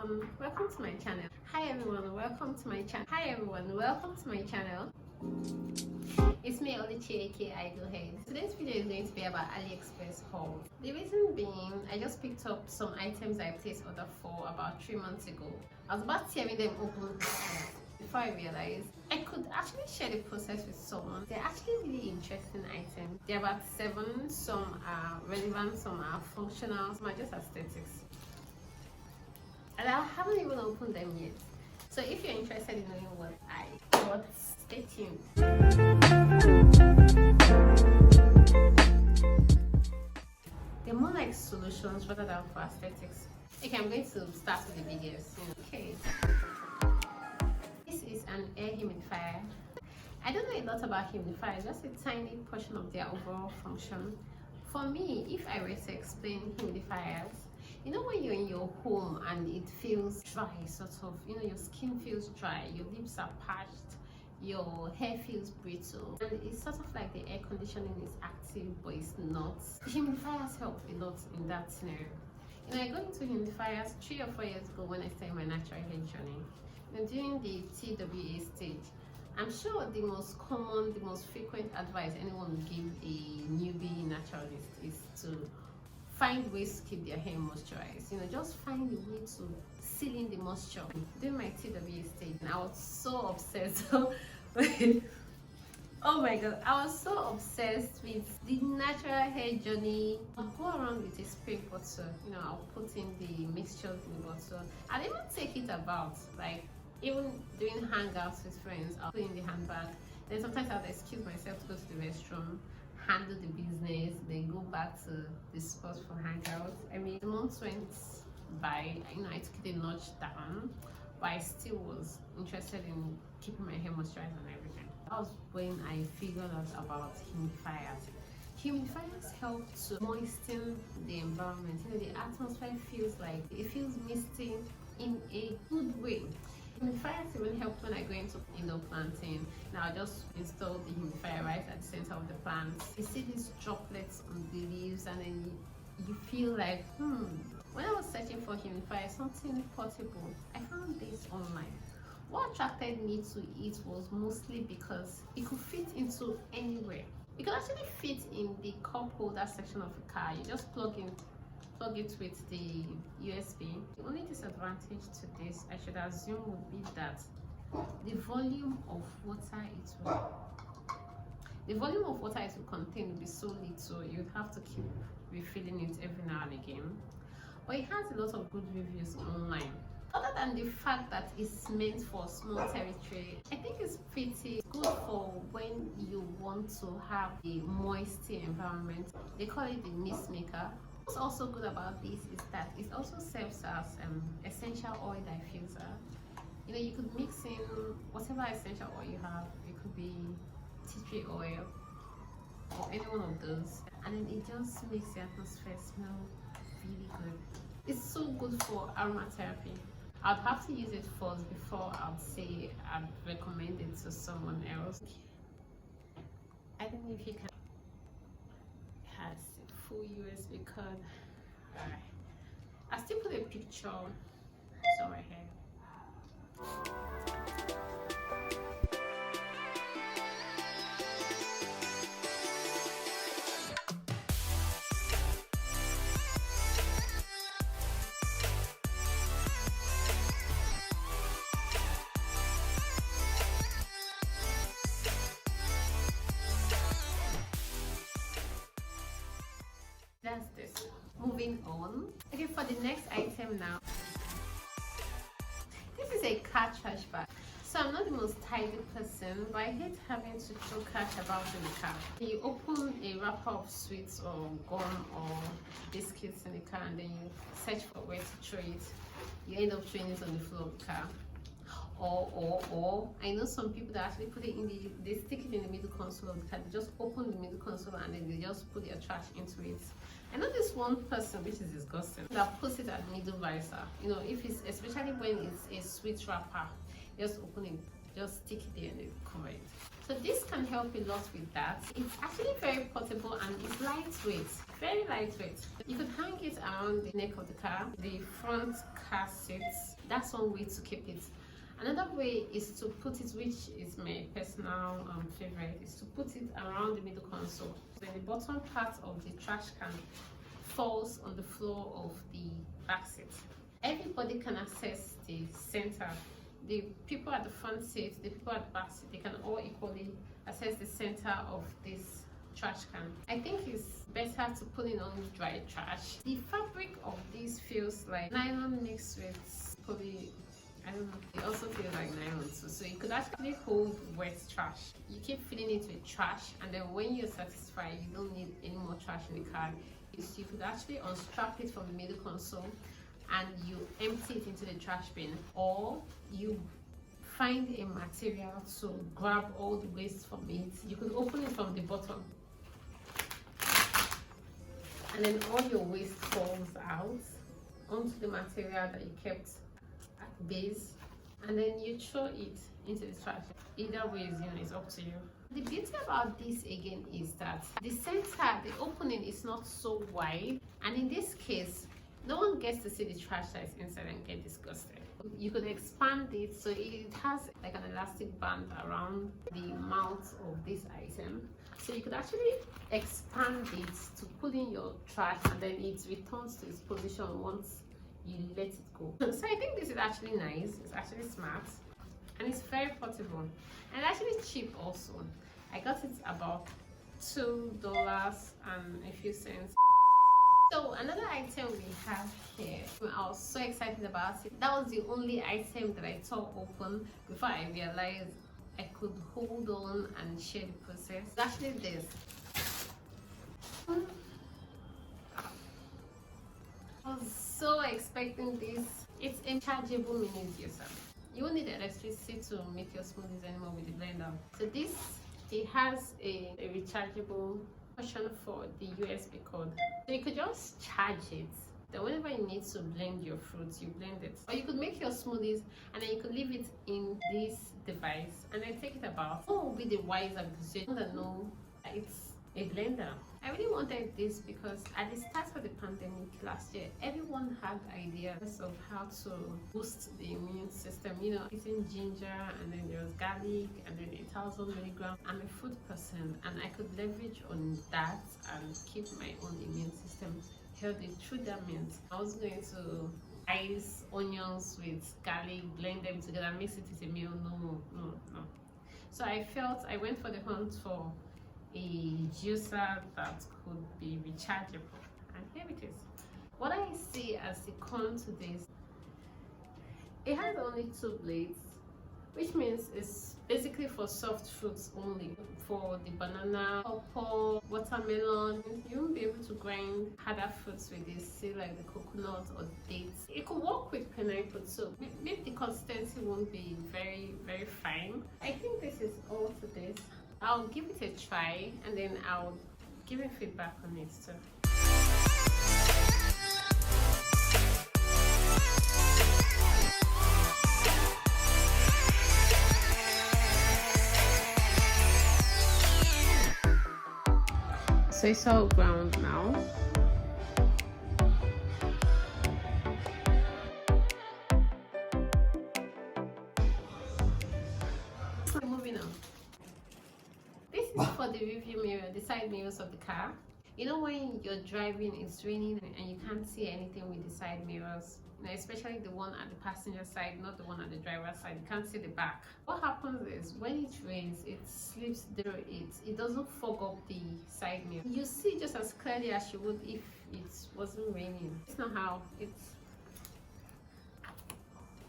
everyone, welcome to my channel. Hi everyone, welcome to my channel. Hi everyone, welcome to my channel. It's me, Oluchi, aka Idlehead. Today's video is going to be about AliExpress Haul. The reason being, I just picked up some items I placed order for about 3 months ago. I was about tearing them open before I realized I could actually share the process with someone. They're actually really interesting items. They're about 7, some are relevant, some are functional, some are just aesthetics. And I haven't even opened them yet. So if you're interested in knowing what I bought, stay tuned. They're more like solutions rather than for aesthetics. Okay, I'm going to start with the biggest. Okay. This is an air humidifier. I don't know a lot about humidifiers, just a tiny portion of their overall function. For me, if I were to explain humidifiers, you know when you're in your home and it feels dry, sort of, your skin feels dry, your lips are parched, your hair feels brittle, and it's sort of like the air conditioning is active but it's not. Humidifiers help a lot in that scenario. I got into humidifiers 3 or 4 years ago when I started my natural hair journey. During the TWA stage, I'm sure the most common, the most frequent advice anyone would give a newbie naturalist is to find ways to keep their hair moisturized. Just find a way to seal in the moisture. During my TWA stage, I was so obsessed with, oh my god, I was so obsessed with the natural hair journey. I'll go around with a spray bottle, I'll put in the mixture in the bottle. I'll even take it about, like even doing hangouts with friends, I'll put in the handbag. Then sometimes I'll excuse myself to go to the restroom, handle the business, then go back to the spot for hangouts. I mean, the months went by, I took it a notch down, but I still was interested in keeping my hair moisturized and everything. That was when I figured out about humidifiers. Humidifiers help to moisten the environment. The atmosphere feels misty in a good way. Humidifiers even help when I go into indoor planting. Now I just install the humidifier right at the center of the plants. You see these droplets on the leaves and then you feel like, When I was searching for humidifier, something portable, I found this online. What attracted me to it was mostly because it could fit into anywhere. It could actually fit in the cup holder section of the car. You just plug it with the USB. The only disadvantage to this, I should assume, would be that the volume of water it will contain will be so little. You'd have to keep refilling it every now and again. But it has a lot of good reviews online. Other than the fact that it's meant for small territory, I think it's pretty good for when you want to have a moisty environment. They call it the mist maker. What's also good about this is that it also serves as essential oil diffuser. You could mix in whatever essential oil you have. It could be tea tree oil or any one of those, and then it just makes the atmosphere smell really good. It's so good for aromatherapy. I'd have to use it first before I'd say I'd recommend it to someone else. I don't know if you can. It has a full USB card. Alright. I still put a picture somewhere here. That's this. Moving on. Okay, for the next item now. This is a car trash bag. So I'm not the most tidy person, but I hate having to throw cash about in the car. You open a wrapper of sweets or gum or biscuits in the car and then you search for where to throw it. You end up throwing it on the floor of the car. Or I know some people that actually put it in they stick it in the middle console of the car. They just open the middle console and then they just put their trash into it. I know this one person, which is disgusting, that puts it at middle visor. If it's, especially when it's a sweet wrapper, just open it just stick it there and then cover it. So this can help a lot with that. It's actually very portable and it's lightweight, very lightweight. You could hang it around the neck of the car, the front car seats. That's one way to keep it. Another way is to put it, which is my personal favorite, is to put it around the middle console. So the bottom part of the trash can falls on the floor of the back seat. Everybody can access the center. The people at the front seat, the people at the back seat, they can all equally access the center of this trash can. I think it's better to put it on dry trash. The fabric of this feels like nylon mixed with poly. I don't know. It also feels like nylon too. So you could actually hold wet trash. You keep filling it with trash, and then when you're satisfied, you don't need any more trash in the car. You could actually unstrap it from the middle console and you empty it into the trash bin, or you find a material to grab all the waste from it. You could open it from the bottom, and then all your waste falls out onto the material that you kept at the base, and then you throw it into the trash. Either way, it's up to you. The beauty about this again is that the center, the opening is not so wide, and in this case no one gets to see the trash that is inside and get disgusted. You could expand it so it has like an elastic band around the mouth of this item, so you could actually expand it to put in your trash, and then it returns to its position once you let it go. So I think this is actually nice. It's actually smart, and it's very portable, and actually cheap also. I got it about $2 and a few cents. So another item we have here, I was so excited about it. That was the only item that I tore open before I realized I could hold on and share the process. It's actually this. I was so expecting this. It's a chargeable mini juicer. You won't need electricity to make your smoothies anymore with the blender. So this, it has a rechargeable option for the USB cord. So you could just charge it. Then whenever you need to blend your fruits, you blend it. Or you could make your smoothies and then you could leave it in this device and then take it about. What will be the wiser because you don't know it's a blender. I really wanted this because at the start of the pandemic last year, everyone had ideas of how to boost the immune system. You know, eating ginger, and then there was garlic, and then 1,000 milligrams. I'm a food person, and I could leverage on that and keep my own immune system healthy through that means. I was going to ice onions with garlic, blend them together, mix it with a meal. No. So I went for the hunt for a juicer that could be rechargeable, and here it is. What I see as the con to this, it has only 2 blades, which means it's basically for soft fruits only. For the banana, pawpaw, watermelon, you won't be able to grind harder fruits with this, say like the coconut or dates. It could work with pineapple too. Maybe the consistency won't be very fine. I think this is all to this. I'll give it a try and then I'll give you feedback on it too. So it's all ground now. Moving on. This is for the review mirror, the side mirrors of the car. You know when you're driving, it's raining and you can't see anything with the side mirrors, you know, especially the one at the passenger side, not the one at the driver's side. You can't see the back. What happens is when it rains, it slips through it. It doesn't fog up the side mirror. You see just as clearly as you would if it wasn't raining. It's not how it's.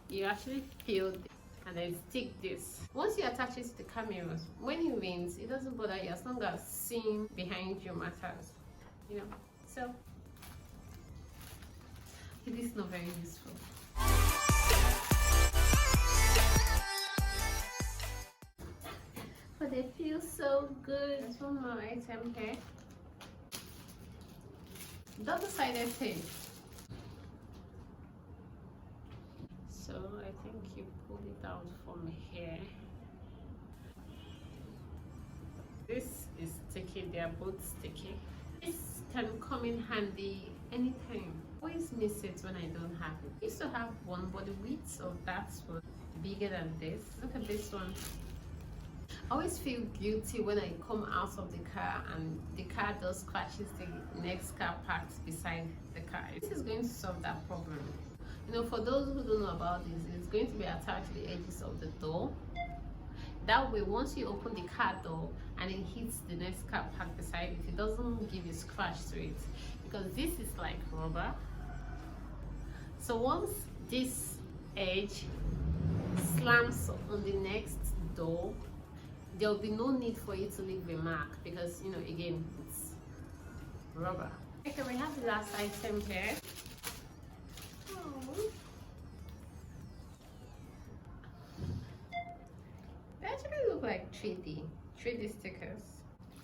You actually feel this and then stick this. Once you attach it to the cameras, when it rains, it doesn't bother you as long as seeing behind you matters, you know. So it is not very useful. But they feel so good. There's one more item here. Double-sided tape. So I think you pull it out from here This is sticky, they are both sticky. This can come in handy anytime. Always miss it when I don't have it. I used to have one body width of that was bigger than this. Look at this one. I always feel guilty when I come out of the car and the car does scratches the next car parked beside the car. This is going to solve that problem. You know, for those who don't know about this, it's going to be attached to the edges of the door. That way, once you open the car door and it hits the next car parked beside it, it doesn't give a scratch to it, because this is like rubber. So once this edge slams on the next door, there will be no need for you to leave a mark, because, you know, again, it's rubber. Okay, we have the last item here. They actually look like 3D stickers.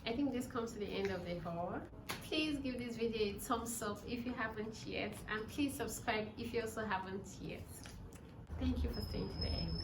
I think this comes to the end of the haul. Please give this video a thumbs up if you haven't yet, and please subscribe if you also haven't yet. Thank you for staying to the end.